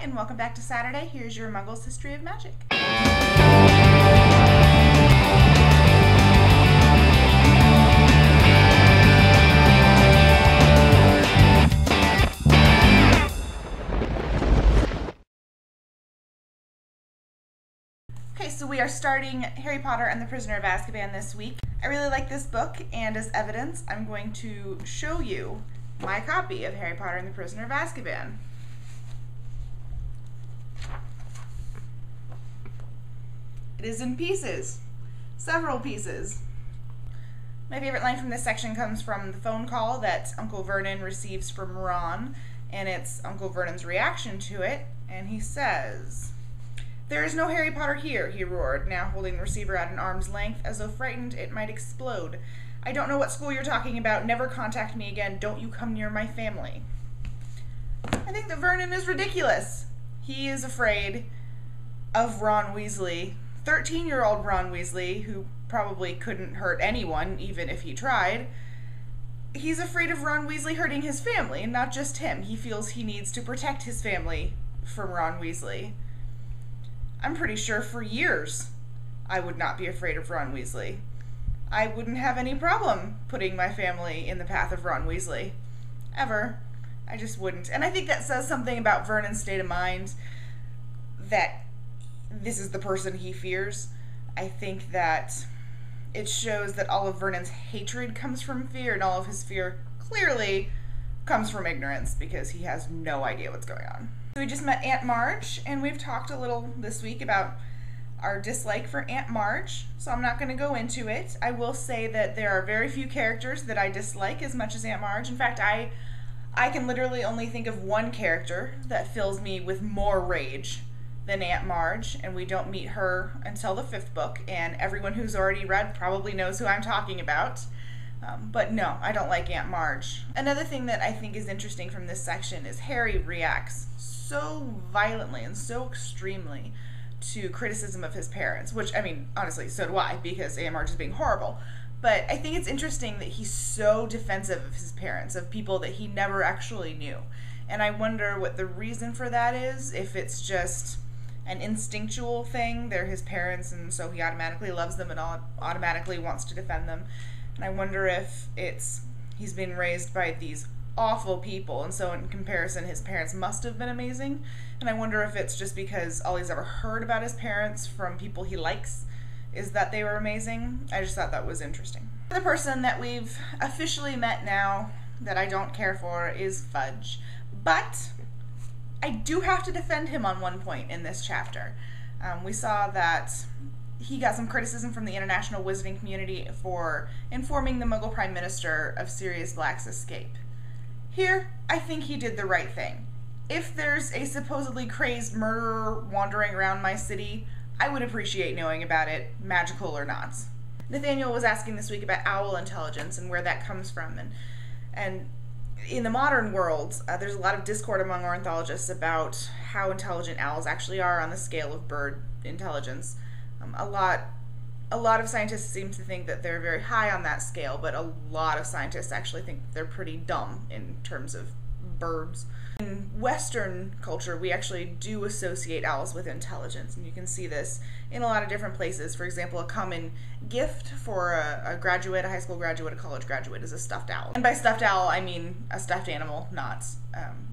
and welcome back to Saturday. Here's your Muggles History of Magic. Okay, so we are starting Harry Potter and the Prisoner of Azkaban this week. I really like this book, and as evidence, I'm going to show you my copy of Harry Potter and the Prisoner of Azkaban. It is in pieces. Several pieces. My favorite line from this section comes from the phone call that Uncle Vernon receives from Ron, and it's Uncle Vernon's reaction to it, and he says, "There is no Harry Potter here," he roared, now holding the receiver at an arm's length, as though frightened it might explode. "I don't know what school you're talking about. Never contact me again. Don't you come near my family." I think that Vernon is ridiculous. He is afraid of Ron Weasley, 13-year-old Ron Weasley, who probably couldn't hurt anyone, even if he tried. He's afraid of Ron Weasley hurting his family, and not just him. He feels he needs to protect his family from Ron Weasley. I'm pretty sure for years I would not be afraid of Ron Weasley. I wouldn't have any problem putting my family in the path of Ron Weasley. Ever. I just wouldn't. And I think that says something about Vernon's state of mind, that this is the person he fears. I think that it shows that all of Vernon's hatred comes from fear, and all of his fear clearly comes from ignorance, because he has no idea what's going on. So we just met Aunt Marge, and we've talked a little this week about our dislike for Aunt Marge, so I'm not going to go into it. I will say that there are very few characters that I dislike as much as Aunt Marge. In fact, I can literally only think of one character that fills me with more rage than Aunt Marge, and we don't meet her until the 5th book, and everyone who's already read probably knows who I'm talking about. But no, I don't like Aunt Marge. Another thing that I think is interesting from this section is Harry reacts so violently and so extremely to criticism of his parents, which, I mean, honestly, so do I, because Aunt Marge is being horrible. But I think it's interesting that he's so defensive of his parents, of people that he never actually knew. And I wonder what the reason for that is, if it's just an instinctual thing. They're his parents, and so he automatically loves them and automatically wants to defend them. And I wonder if he's been raised by these awful people, and so in comparison his parents must have been amazing. And I wonder if it's just because all he's ever heard about his parents from people he likes is that they were amazing. I just thought that was interesting. The person that we've officially met now that I don't care for is Fudge, but I do have to defend him on one point in this chapter. We saw that he got some criticism from the international wizarding community for informing the Muggle Prime Minister of Sirius Black's escape. Here, I think he did the right thing. If there's a supposedly crazed murderer wandering around my city, I would appreciate knowing about it, magical or not. Nathaniel was asking this week about owl intelligence and where that comes from, and in the modern world, there's a lot of discord among ornithologists about how intelligent owls actually are on the scale of bird intelligence. A lot of scientists seem to think that they're very high on that scale, but a lot of scientists actually think they're pretty dumb in terms of birds. In Western culture, we actually do associate owls with intelligence, and you can see this in a lot of different places. For example, a common gift for a graduate, a high school graduate, a college graduate, is a stuffed owl. And by stuffed owl, I mean a stuffed animal, not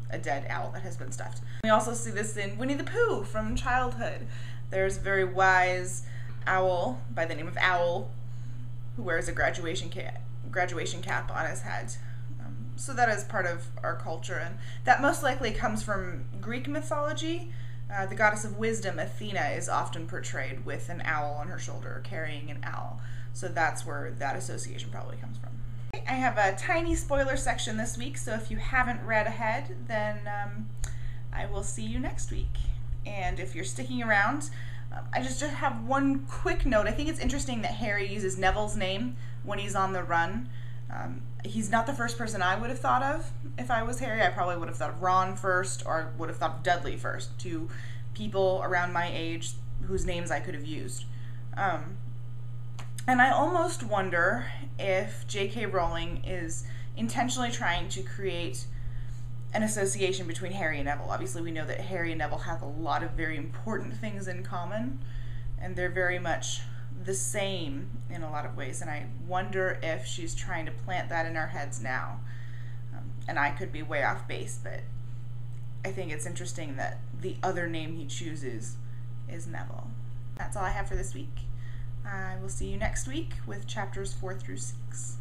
a dead owl that has been stuffed. We also see this in Winnie the Pooh from childhood. There's a very wise owl by the name of Owl who wears a graduation cap on his head. So that is part of our culture, and that most likely comes from Greek mythology. The goddess of wisdom, Athena, is often portrayed with an owl on her shoulder, carrying an owl. So that's where that association probably comes from. I have a tiny spoiler section this week, so if you haven't read ahead, then I will see you next week. And if you're sticking around, I just have one quick note. I think it's interesting that Harry uses Neville's name when he's on the run. He's not the first person I would have thought of if I was Harry. I probably would have thought of Ron first, or would have thought of Dudley first, two people around my age whose names I could have used. And I almost wonder if J.K. Rowling is intentionally trying to create an association between Harry and Neville. Obviously, we know that Harry and Neville have a lot of very important things in common, and they're very much the same in a lot of ways, and I wonder if she's trying to plant that in our heads now. And I could be way off base, but I think it's interesting that the other name he chooses is Neville. That's all I have for this week. I will see you next week with chapters 4 through 6.